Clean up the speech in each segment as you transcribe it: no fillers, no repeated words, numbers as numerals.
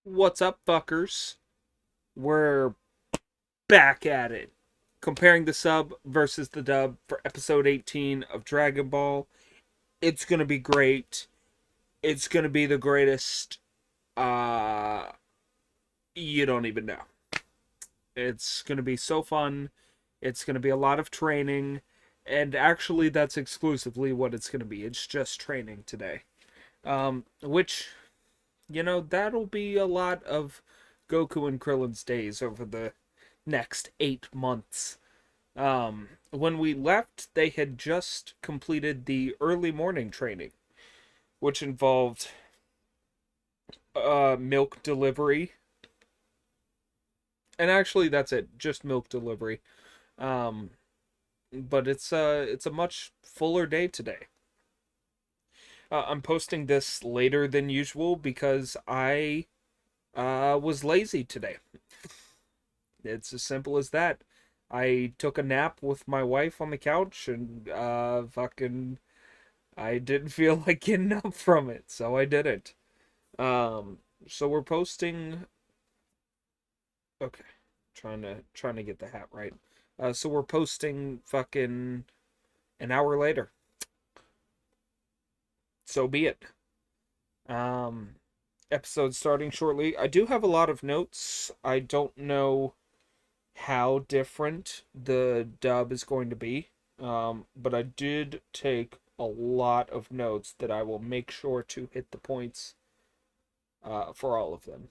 What's up, fuckers? We're back at it. Comparing the sub versus the dub for episode 18 of Dragon Ball. It's gonna be great. It's gonna be the greatest. Uh, you don't even know. It's gonna be so fun. It's gonna be a lot of training. And actually, that's exclusively what it's gonna be. It's just training today. Which, that'll be a lot of Goku and Krillin's days over the next 8 months. When we left, they had just completed the early morning training, which involved milk delivery. And actually, that's it, just milk delivery. Um, but it's a much fuller day today. I'm posting this later than usual because I was lazy today. It's as simple as that. I took a nap with my wife on the couch and fucking I didn't feel like getting up from it, so I didn't. So we're posting. Okay, trying to get the hat right. So we're posting fucking an hour later. So be it. Um, Episode starting shortly. I do have a lot of notes. I don't know how different the dub is going to be. But I did take a lot of notes that I will make sure to hit the points for all of them.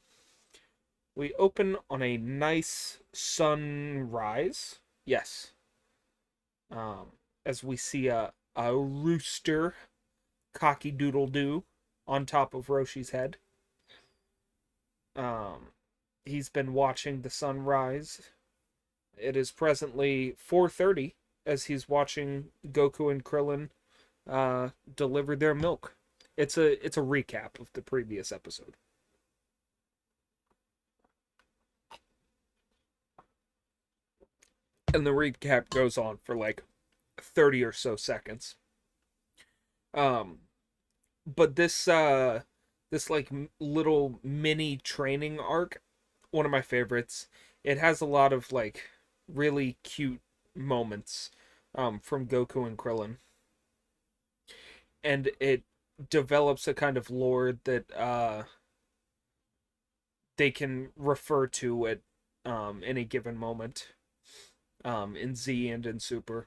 We open on a nice sunrise. Yes. Um, as we see a rooster cocky doodle doo on top of Roshi's head. Um, he's been watching the sunrise. It is presently 4:30 as he's watching Goku and Krillin deliver their milk. It's a recap of the previous episode. And the recap goes on for like 30 or so seconds. Um but this like little mini training arc, one of my favorites. It has a lot of like really cute moments from Goku and Krillin, and it develops a kind of lore that they can refer to at any given moment in Z and in Super.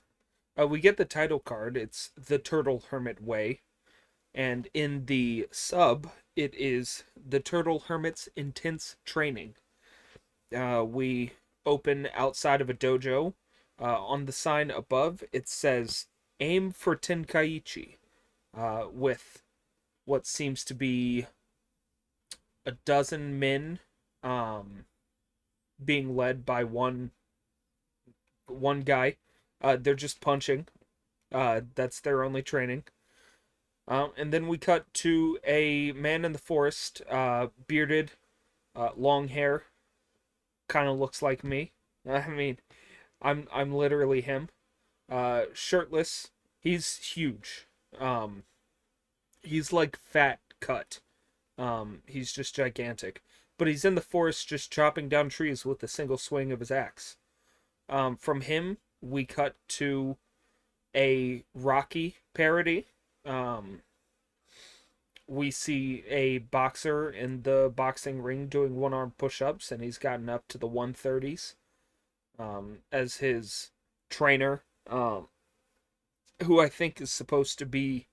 We get the title card. It's the Turtle Hermit Way, and in the sub, it is the Turtle Hermit's Intense Training. We open outside of a dojo. On the sign above, it says "Aim for Tenkaichi," with what seems to be a dozen men, um, being led by one guy. They're just punching. That's their only training. And then we cut to a man in the forest, bearded, long hair, kind of looks like me. I mean, I'm literally him. Shirtless. He's huge. Um, he's like fat cut. He's just gigantic. But he's in the forest just chopping down trees with a single swing of his axe. From him, we cut to a Rocky parody. Um, we see a boxer in the boxing ring doing one arm push ups, and he's gotten up to the 130s. As his trainer, who I think is supposed to be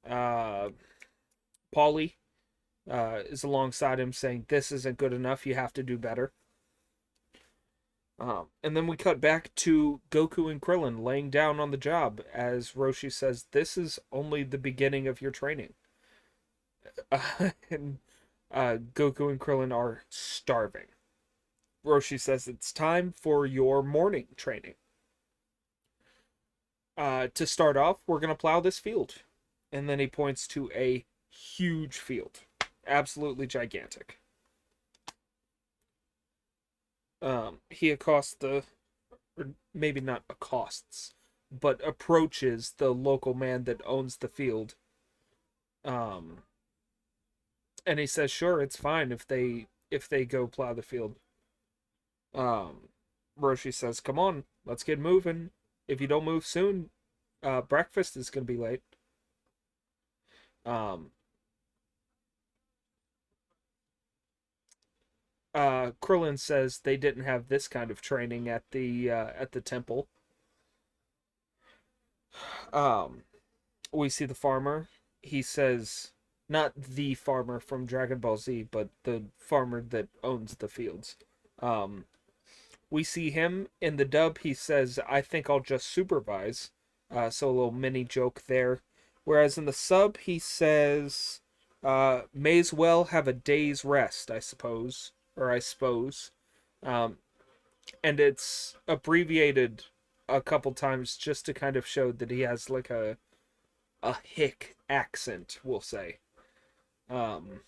uh, Paulie, is alongside him saying, "This isn't good enough, you have to do better." And then we cut back to Goku and Krillin laying down on the job as Roshi says, "This is only the beginning of your training." And Goku and Krillin are starving. Roshi says, "It's time for your morning training. To start off, we're going to plow this field." And then he points to a huge field. Absolutely gigantic. He accosts or maybe not accosts, but approaches the local man that owns the field. Um, And he says, "Sure, it's fine if they go plow the field." Um, Roshi says, "Come on, let's get moving. If you don't move soon, breakfast is gonna be late." Um, Krillin says they didn't have this kind of training at the temple. Um, we see the farmer. He says, not the farmer from Dragon Ball Z, but the farmer that owns the fields. Um, we see him in the dub. He says, "I think I'll just supervise." So a little mini joke there. Whereas in the sub, he says, "May as well have a day's rest, I suppose, or I suppose." Um, and it's abbreviated a couple times just to kind of show that he has like a hick accent, we'll say. Um,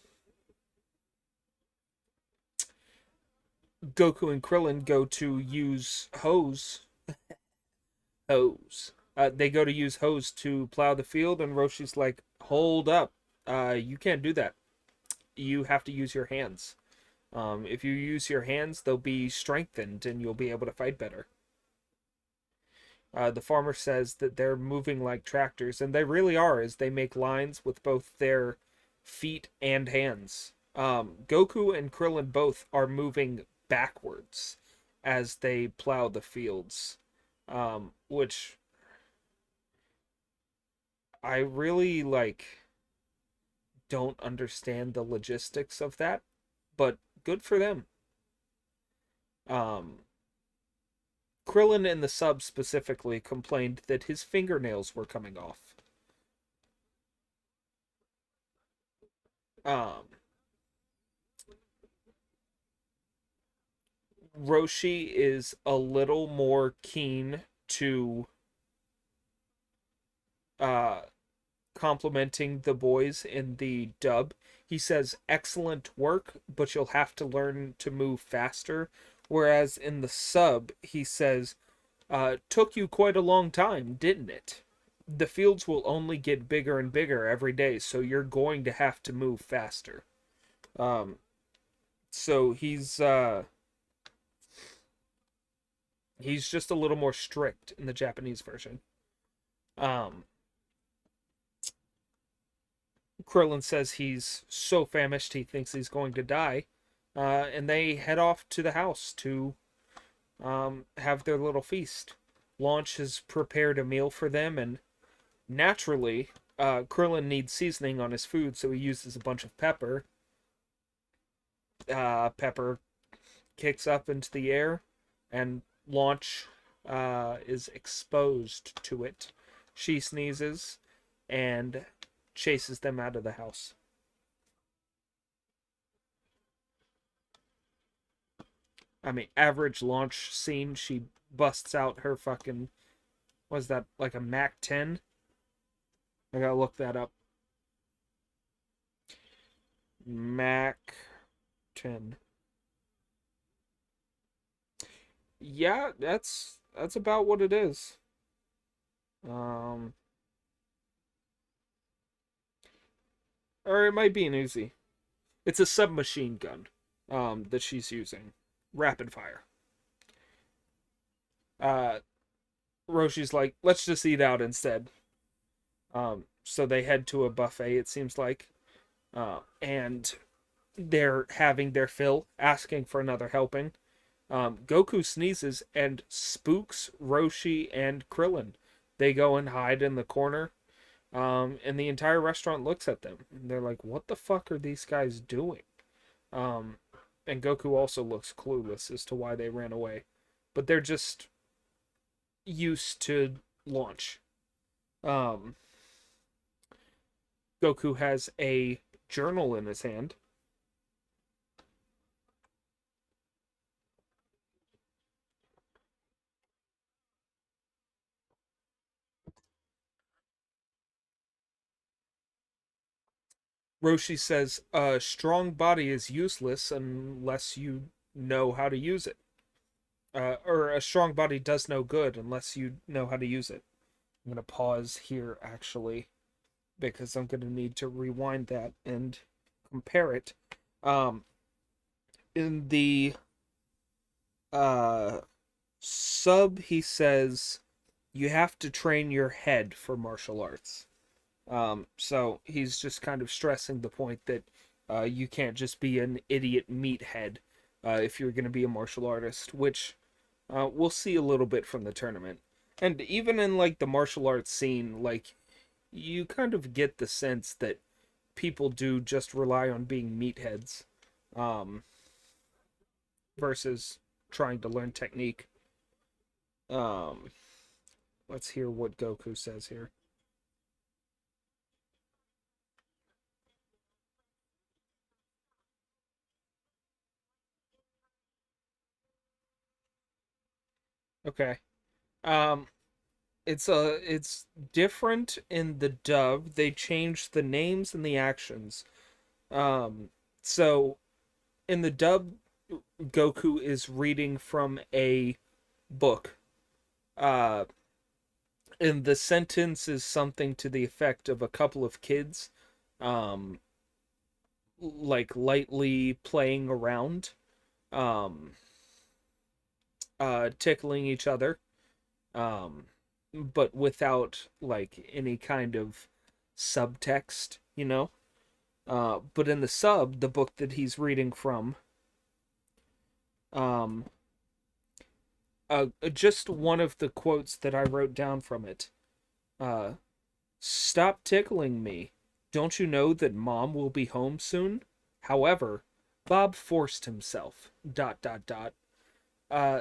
Goku and Krillin go to use hose. They go to use hose to plow the field, and Roshi's like, "Hold up, you can't do that. You have to use your hands. If you use your hands, they'll be strengthened, and you'll be able to fight better." The farmer says that they're moving like tractors, and they really are, as they make lines with both their feet and hands. Goku and Krillin both are moving backwards as they plow the fields, which I really don't understand the logistics of that, but good for them. Um, Krillin in the sub specifically complained that his fingernails were coming off. Um, Roshi is a little more keen to uh, complimenting the boys in the dub. He says, "Excellent work, but you'll have to learn to move faster." Whereas in the sub, he says, "Took you quite a long time, didn't it? The fields will only get bigger and bigger every day, so you're going to have to move faster." Um, so he's just a little more strict in the Japanese version. Um, Krillin says he's so famished he thinks he's going to die, and they head off to the house to have their little feast. Launch has prepared a meal for them, and naturally, Krillin needs seasoning on his food, so he uses a bunch of pepper. Pepper kicks up into the air, and Launch is exposed to it. She sneezes and chases them out of the house. I mean, average Launch scene, she busts out her fucking, was that like a Mac 10? I gotta look that up. Mac 10. Yeah, that's about what it is. Um, or it might be an Uzi. It's a submachine gun. That she's using, rapid fire. Uh, Roshi's like, "Let's just eat out instead." So they head to a buffet. It seems like, and they're having their fill, asking for another helping. Goku sneezes and spooks Roshi and Krillin. They go and hide in the corner, and the entire restaurant looks at them. And they're like, "What the fuck are these guys doing?" Um, and Goku also looks clueless as to why they ran away, but they're just used to launch. Um, Goku has a journal in his hand. Roshi says, "A strong body is useless unless you know how to use it. Or a strong body does no good unless you know how to use it." I'm going to pause here, actually, because I'm going to need to rewind that and compare it. Um, in the uh, sub, he says you have to train your head for martial arts. So he's just kind of stressing the point that you can't just be an idiot meathead if you're going to be a martial artist, which we'll see a little bit from the tournament. And even in like the martial arts scene, like you kind of get the sense that people do just rely on being meatheads um, versus trying to learn technique. Um, let's hear what Goku says here. Okay. Um, it's different in the dub. They changed the names and the actions. Um, so in the dub, Goku is reading from a book. Uh, and the sentence is something to the effect of a couple of kids, um, like lightly playing around, um, tickling each other, um, but without like any kind of subtext, you know. But in the sub, the book that he's reading from, um, just one of the quotes that I wrote down from it. Uh, Stop tickling me. Don't you know that Mom will be home soon? However, Bob forced himself. Dot dot dot.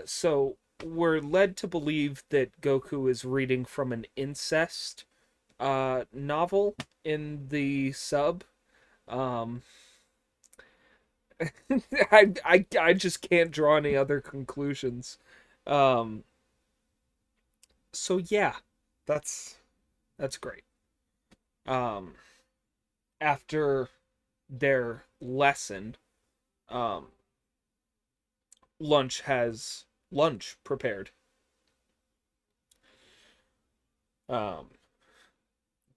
So we're led to believe that Goku is reading from an incest novel in the sub. Um, I just can't draw any other conclusions. Um, so yeah, that's that's great. Um, After their lesson, um, lunch has lunch prepared. Um,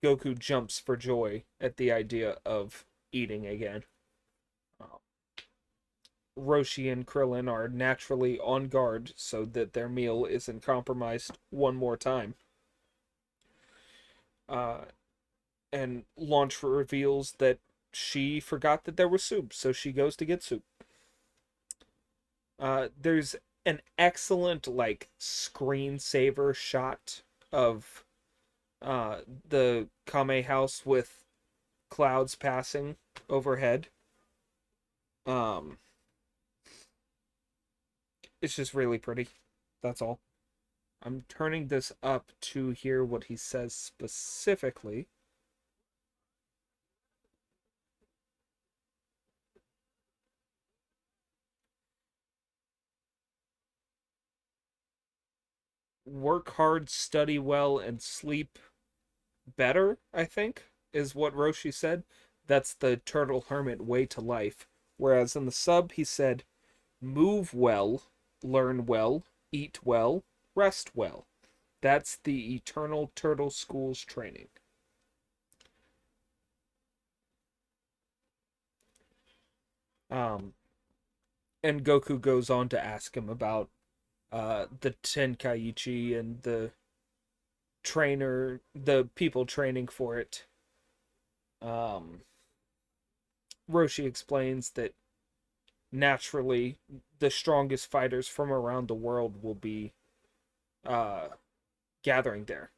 Goku jumps for joy at the idea of eating again. Uh, Roshi and Krillin are naturally on guard so that their meal isn't compromised one more time. Uh, and Launch reveals that she forgot that there was soup, so she goes to get soup. There's an excellent like screensaver shot of the Kame house with clouds passing overhead. Um, it's just really pretty. That's all. I'm turning this up to hear what he says specifically. Work hard, study well, and sleep better, I think, is what Roshi said. That's the Turtle Hermit way to life. Whereas in the sub, he said, move well, learn well, eat well, rest well. That's the Eternal Turtle School's training. Um, and Goku goes on to ask him about the Tenkaichi and the people training for it. Um, Roshi explains that naturally the strongest fighters from around the world will be uh, gathering there.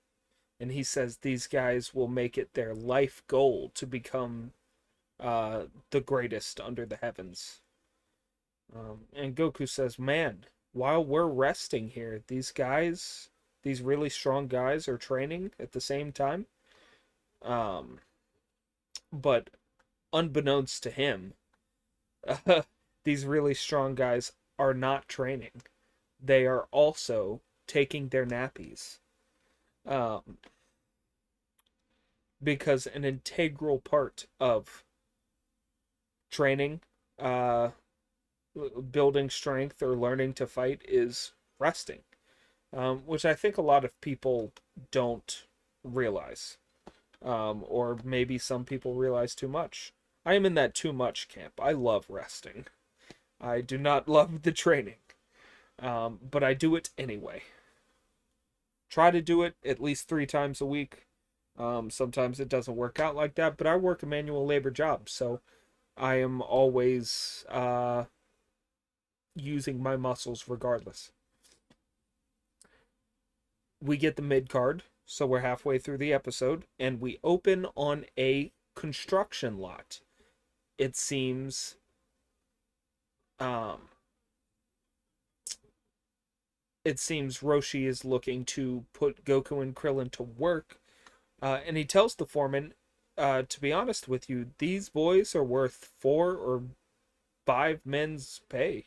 And he says these guys will make it their life goal to become the greatest under the heavens. And Goku says, man, while we're resting here, these guys, these really strong guys, are training at the same time. Um, but unbeknownst to him, these really strong guys are not training. They are also taking their nappies. Um, because an integral part of training, uh, building strength, or learning to fight is resting, which I think a lot of people don't realize, or maybe some people realize too much. I am in that too much camp. I love resting. I do not love the training, but I do it anyway. Try to do it at least 3 times a week. Sometimes it doesn't work out like that, but I work a manual labor job, so I am always using my muscles regardless. We get the mid card, so we're halfway through the episode, and we open on a construction lot. It seems um it seems Roshi is looking to put Goku and Krillin to work, and he tells the foreman, to be honest with you, these boys are worth 4 or 5 men's pay.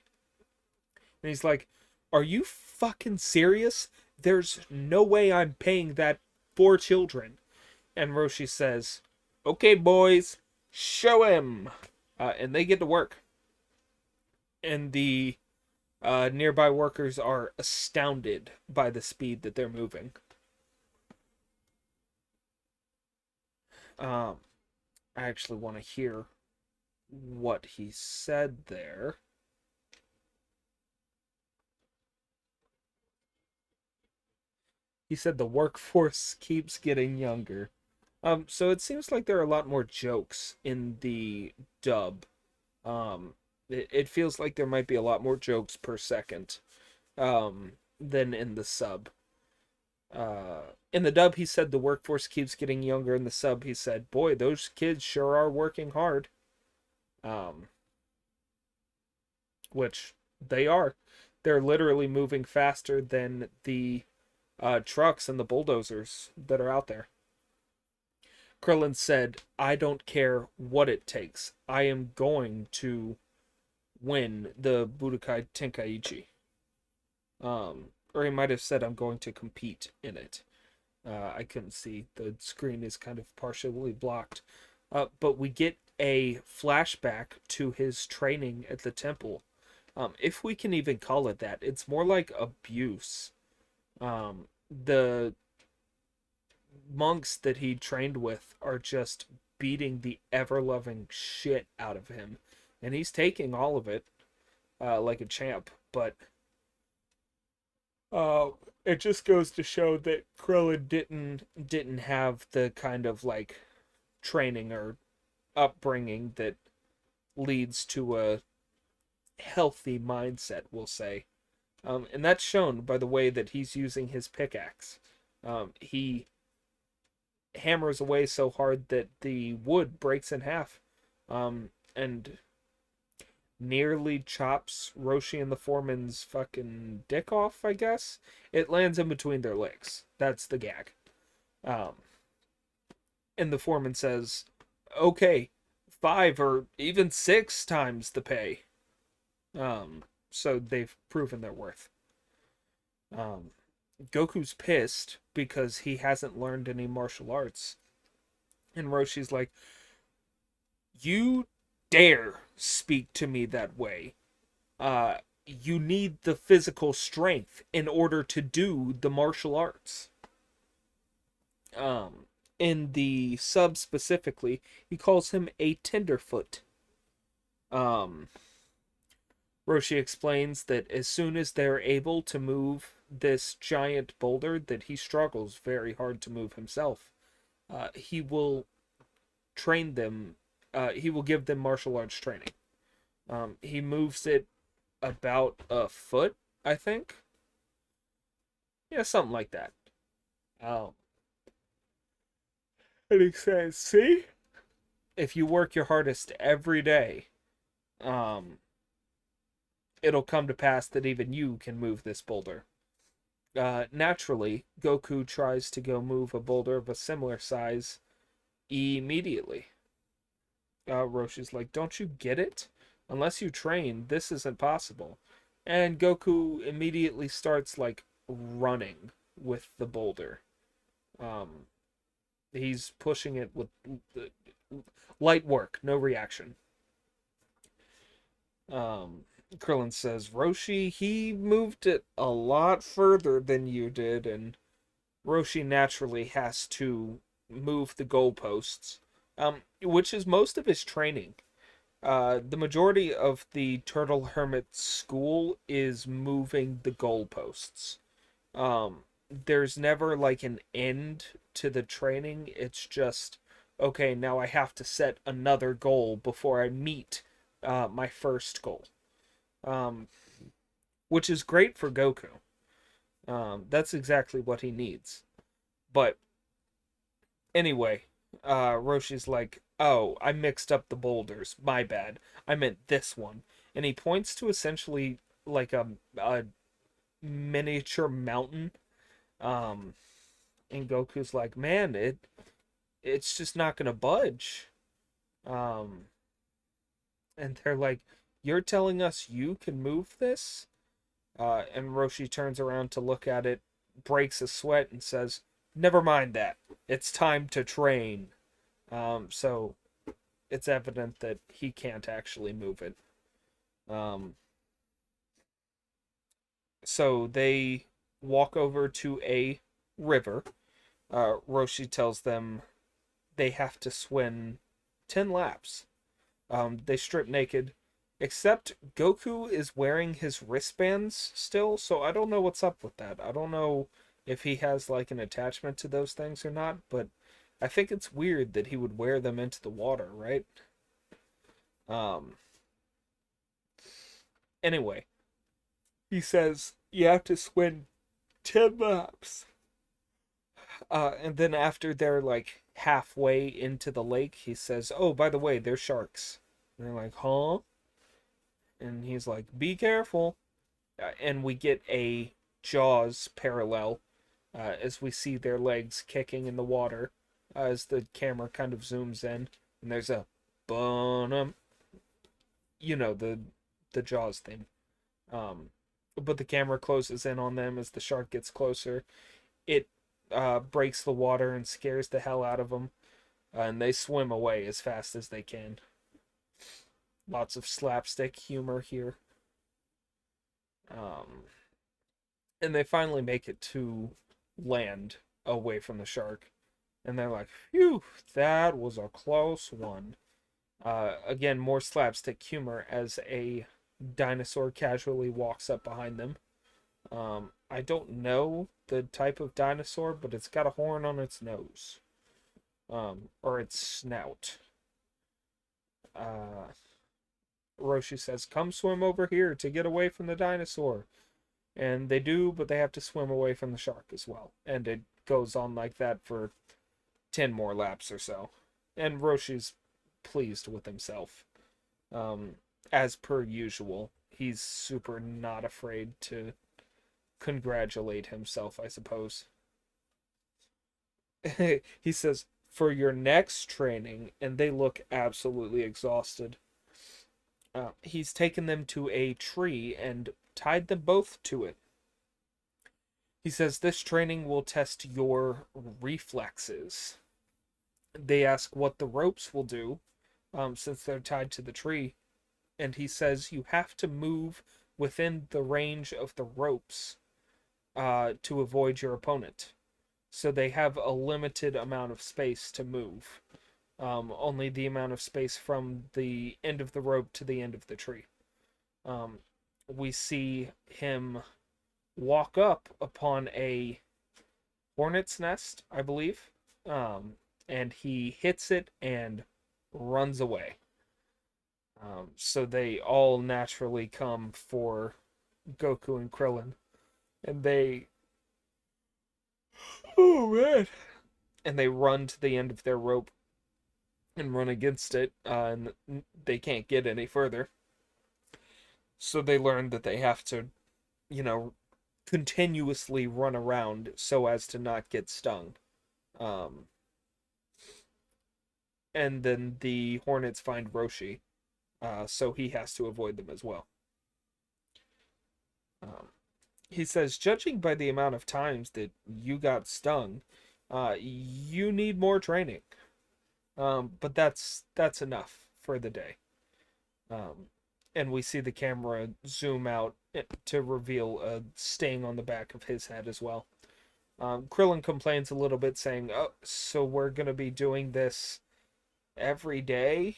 And he's like, are you fucking serious? There's no way I'm paying that 4 children. And Roshi says, okay, boys, show him. And they get to work. And the nearby workers are astounded by the speed that they're moving. I actually want to hear what he said there. He said the workforce keeps getting younger. So it seems like there are a lot more jokes in the dub. It feels like there might be a lot more jokes per second, than in the sub. In the dub, he said the workforce keeps getting younger. In the sub, he said, "Boy, those kids sure are working hard." Um, which they are. They're literally moving faster than the trucks and the bulldozers that are out there. Krillin said, I don't care what it takes. I am going to win the Budokai Tenkaichi. Or he might have said, I'm going to compete in it. I couldn't see. The screen is kind of partially blocked. But we get a flashback to his training at the temple. If we can even call it that. It's more like abuse. The monks that he trained with are just beating the ever-loving shit out of him. And he's taking all of it like a champ. But it just goes to show that Krillin didn't have the kind of like training or upbringing that leads to a healthy mindset, we'll say. And that's shown by the way that he's using his pickaxe. He hammers away so hard that the wood breaks in half, and nearly chops Roshi and the foreman's fucking dick off, I guess. It lands in between their legs. That's the gag. And the foreman says, okay, 5 or even 6 times the pay. So they've proven their worth. Goku's pissed because he hasn't learned any martial arts. And Roshi's like, you dare speak to me that way. You need the physical strength in order to do the martial arts. In the sub specifically, he calls him a tenderfoot. Roshi explains that as soon as they're able to move this giant boulder that he struggles very hard to move himself, he will train them. He will give them martial arts training. He moves it about a foot, I think. Yeah, something like that. And he says, see? If you work your hardest every day, it'll come to pass that even you can move this boulder. Naturally, Goku tries to go move a boulder of a similar size immediately. Roshi's like, don't you get it? Unless you train, this isn't possible. And Goku immediately starts, like, running with the boulder. He's pushing it with light work, no reaction. Krillin says, Roshi, he moved it a lot further than you did, and Roshi naturally has to move the goalposts. which is most of his training. The majority of the Turtle Hermit school is moving the goalposts. There's never like an end to the training. It's just, okay, now I have to set another goal before I meet my first goal. Um, which is great for Goku. That's exactly what he needs. But anyway, Roshi's like, oh, I mixed up the boulders. My bad. I meant this one. And he points to essentially like a miniature mountain. Um, and Goku's like, man, it's just not gonna budge. Um, and they're like, you're telling us you can move this? And Roshi turns around to look at it, breaks a sweat, and says, never mind that. It's time to train. So it's evident that he can't actually move it. Um, so they walk over to a river. Roshi tells them they have to swim 10 laps. They strip naked, except Goku is wearing his wristbands still, so I don't know what's up with that. I don't know if he has like an attachment to those things or not, but I think it's weird that he would wear them into the water, right? Um, anyway, he says you have to swim 10 laps. And then after they're like halfway into the lake, he says, oh, by the way, they're sharks. And they're like, huh? And he's like, be careful. And we get a Jaws parallel as we see their legs kicking in the water as the camera kind of zooms in. And there's a bonum, the Jaws theme. Um, but the camera closes in on them as the shark gets closer. It breaks the water and scares the hell out of them, and they swim away as fast as they can. Lots of slapstick humor here. Um, and they finally make it to land away from the shark. And they're like, phew, that was a close one. Again, more slapstick humor as a dinosaur casually walks up behind them. I don't know the type of dinosaur, but it's got a horn on its nose. Or its snout. Uh, Roshi says, come swim over here to get away from the dinosaur. And they do, but they have to swim away from the shark as well. And it goes on like that for 10 more laps or so. And Roshi's pleased with himself. As per usual, he's super not afraid to congratulate himself, I suppose. He says, for your next training, and they look absolutely exhausted. He's taken them to a tree and tied them both to it. He says this training will test your reflexes. They ask what the ropes will do, since they're tied to the tree, and he says you have to move within the range of the ropes to avoid your opponent. So they have a limited amount of space to move. Only the amount of space from the end of the rope to the end of the tree. We see him walk up upon a hornet's nest, I believe, and he hits it and runs away. So they all naturally come for Goku and Krillin, and oh man, and they run to the end of their rope and run against it, and they can't get any further. So they learn that they have to, you know, continuously run around so as to not get stung. Um, and then the Hornets find Roshi, so he has to avoid them as well. Um, he says, judging by the amount of times that you got stung, you need more training. But that's enough for the day. Um, and we see the camera zoom out to reveal a sting on the back of his head as well. Krillin complains a little bit, saying, "Oh, so we're gonna be doing this every day.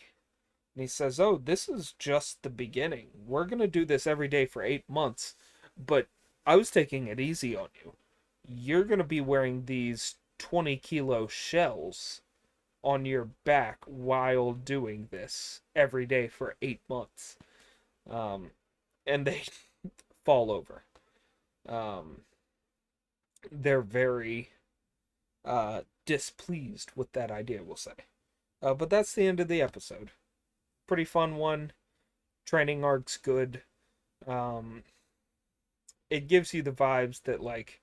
And he says, "Oh, this is just the beginning. We're going to do this every day for 8 months. But I was taking it easy on you. You're going to be wearing these 20-kilo shells on your back while doing this every day for 8 months." Um, and they fall over. Um, they're very displeased with that idea, we'll say. But that's the end of the episode. Pretty fun one. Training arc's good. Um, it gives you the vibes that, like,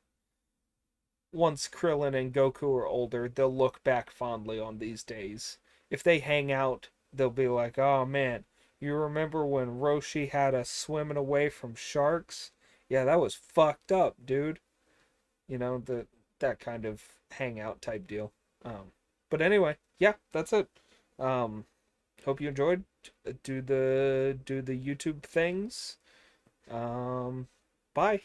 once Krillin and Goku are older, they'll look back fondly on these days. If they hang out, they'll be like, "Oh man, you remember when Roshi had us swimming away from sharks? Yeah, that was fucked up, dude." You know, that kind of hangout type deal. Um, but anyway, yeah, that's it. Um, hope you enjoyed. Do the YouTube things. Um, bye.